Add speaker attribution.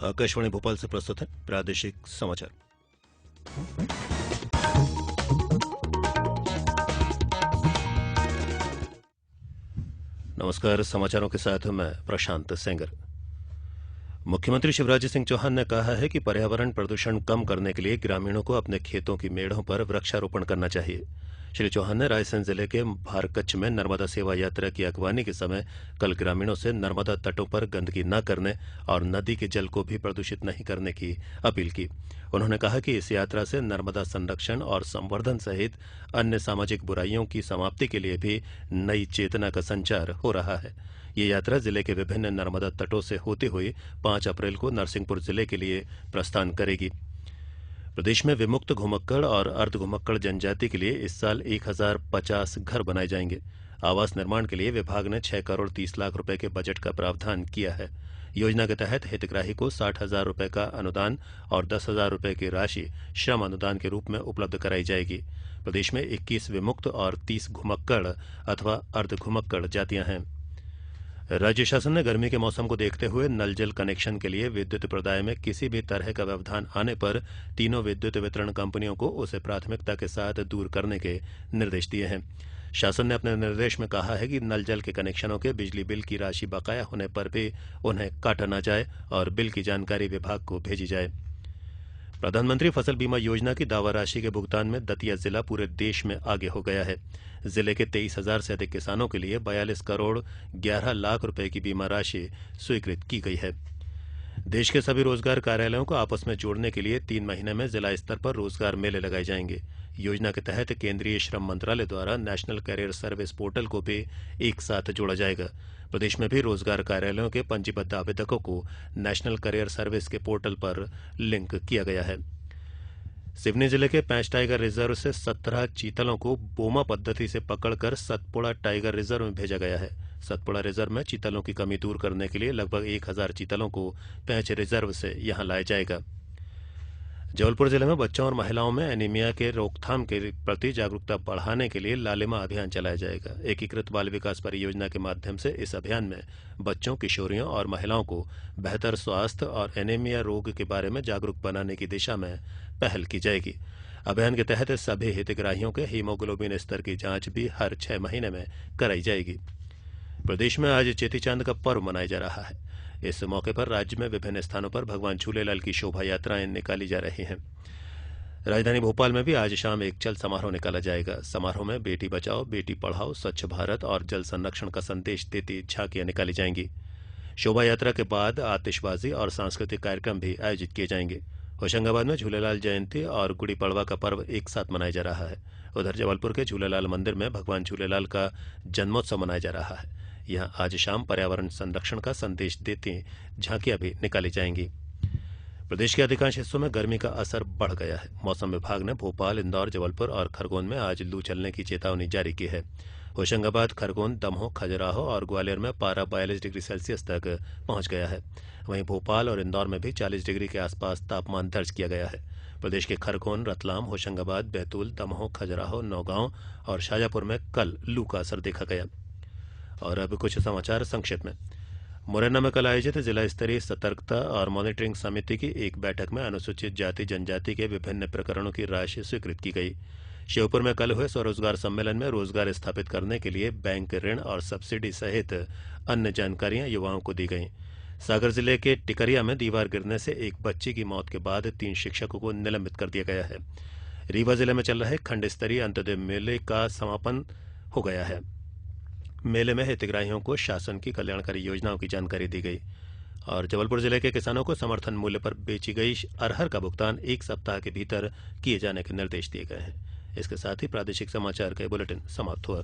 Speaker 1: आकाशवाणी भोपाल से प्रस्तुत है प्रादेशिक समाचार। नमस्कार, समाचारों के साथ मैं प्रशांत सेंगर। मुख्यमंत्री शिवराज सिंह चौहान ने कहा है कि पर्यावरण प्रदूषण कम करने के लिए ग्रामीणों को अपने खेतों की मेड़ों पर वृक्षारोपण करना चाहिए। श्री चौहान ने रायसेन जिले के भारकच्छ में नर्मदा सेवा यात्रा की अगवानी के समय कल ग्रामीणों से नर्मदा तटों पर गंदगी न करने और नदी के जल को भी प्रदूषित नहीं करने की अपील की। उन्होंने कहा कि इस यात्रा से नर्मदा संरक्षण और संवर्धन सहित अन्य सामाजिक बुराइयों की समाप्ति के लिए भी नई चेतना का संचार हो रहा है। ये यात्रा जिले के विभिन्न नर्मदा तटों से होती हुई 5 अप्रैल को नरसिंहपुर जिले के लिए प्रस्थान करेगी। प्रदेश में विमुक्त घुमक्कड़ और अर्ध घुमक्कड़ जनजाति के लिए इस साल 1050 घर बनाए जाएंगे। आवास निर्माण के लिए विभाग ने 6 करोड़ 30 लाख रुपए के बजट का प्रावधान किया है। योजना के तहत हितग्राही को 60,000 रुपए का अनुदान और 10,000 रुपए की राशि श्रम अनुदान के रूप में उपलब्ध कराई जाएगी। प्रदेश में 21 विमुक्त और 30 घुमक्कड़ अथवा अर्ध घुमक्कड़ जातियां हैं। राज्य शासन ने गर्मी के मौसम को देखते हुए नल जल कनेक्शन के लिए विद्युत प्रदाय में किसी भी तरह का व्यवधान आने पर तीनों विद्युत वितरण कंपनियों को उसे प्राथमिकता के साथ दूर करने के निर्देश दिए हैं। शासन ने अपने निर्देश में कहा है कि नल जल के कनेक्शनों के बिजली बिल की राशि बकाया होने पर भी उन्हें काटा न जाए और बिल की जानकारी विभाग को भेजी जाए। प्रधानमंत्री फसल बीमा योजना की दावा राशि के भुगतान में दतिया जिला पूरे देश में आगे हो गया है। जिले के 23,000 से अधिक किसानों के लिए 42 करोड़ 11 लाख रुपए की बीमा राशि स्वीकृत की गई है। देश के सभी रोजगार कार्यालयों को आपस में जोड़ने के लिए 3 महीने में जिला स्तर पर रोजगार मेले लगाए जाएंगे। योजना के तहत केंद्रीय श्रम मंत्रालय द्वारा नेशनल कैरियर सर्विस पोर्टल को भी एक साथ जोड़ा जाएगा। प्रदेश में भी रोजगार कार्यालयों के पंजीबद्ध आवेदकों को नेशनल कैरियर सर्विस के पोर्टल पर लिंक किया गया है। सिवनी जिले के पैंच टाइगर रिजर्व से 17 चीतलों को बोमा पद्धति से पकड़कर सतपुड़ा टाइगर रिजर्व में भेजा गया है। सतपुड़ा रिजर्व में चीतलों की कमी दूर करने के लिए लगभग 1000 चीतलों को पैंच रिजर्व से यहां लाया जाएगा। जबलपुर जिले में बच्चों और महिलाओं में एनीमिया के रोकथाम के प्रति जागरूकता बढ़ाने के लिए लालिमा अभियान चलाया जाएगा। एकीकृत बाल विकास परियोजना के माध्यम से इस अभियान में बच्चों, किशोरियों और महिलाओं को बेहतर स्वास्थ्य और एनीमिया रोग के बारे में जागरूक बनाने की दिशा में पहल की जाएगी। अभियान के तहत सभी हितग्राहियों के हीमोग्लोबिन स्तर की जांच भी हर 6 महीने में कराई जाएगी। प्रदेश में आज चेटीचांद का पर्व मनाया जा रहा है। इस मौके पर राज्य में विभिन्न स्थानों पर भगवान झूलेलाल की शोभा यात्राएं निकाली जा रही हैं। राजधानी भोपाल में भी आज शाम एक चल समारोह निकाला जाएगा। समारोह में बेटी बचाओ, बेटी पढ़ाओ, स्वच्छ भारत और जल संरक्षण का संदेश देती झांकियां निकाली जाएंगी। शोभा यात्रा के बाद आतिशबाजी और सांस्कृतिक कार्यक्रम भी आयोजित किए जाएंगे। होशंगाबाद में झूलेलाल जयंती और गुड़ी पड़वा का पर्व एक साथ मनाया जा रहा है। उधर जबलपुर के झूलेलाल मंदिर में भगवान झूलेलाल का जन्मोत्सव मनाया जा रहा है। यहां आज शाम पर्यावरण संरक्षण का संदेश देती झांकियां भी निकाली जाएंगी। प्रदेश के अधिकांश हिस्सों में गर्मी का असर बढ़ गया है। मौसम विभाग ने भोपाल, इंदौर, जबलपुर और खरगोन में आज लू चलने की चेतावनी जारी की है। होशंगाबाद, खरगोन, दमोह, खजुराहो और ग्वालियर में पारा 42 डिग्री सेल्सियस तक पहुंच गया है। वहीं भोपाल और इंदौर में भी 40 डिग्री के आसपास तापमान दर्ज किया गया है। प्रदेश के खरगोन, रतलाम, होशंगाबाद, बैतूल, दमोह, खजुराहो, नौगांव और शाजापुर में कल लू का असर देखा गया। और अब कुछ समाचार संक्षिप्त में। मुरैना में कल आयोजित जिला स्तरीय सतर्कता और मॉनिटरिंग समिति की एक बैठक में अनुसूचित जाति जनजाति के विभिन्न प्रकरणों की राशि स्वीकृत की गई। श्योपुर में कल हुए स्वरोजगार सम्मेलन में रोजगार स्थापित करने के लिए बैंक ऋण और सब्सिडी सहित अन्य जानकारियां युवाओं को दी गई। सागर जिले के टिकरिया में दीवार गिरने से एक बच्ची की मौत के बाद 3 शिक्षकों को निलंबित कर दिया गया है। रीवा जिले में चल रहे खंड स्तरीय अंत्योदय मेले का समापन हो गया है। मेले में हितग्राहियों को शासन की कल्याणकारी योजनाओं की जानकारी दी गई। और जबलपुर जिले के किसानों को समर्थन मूल्य पर बेची गई अरहर का भुगतान 1 सप्ताह के भीतर किए जाने के निर्देश दिए गए हैं। इसके साथ ही प्रादेशिक समाचार का बुलेटिन समाप्त हुआ।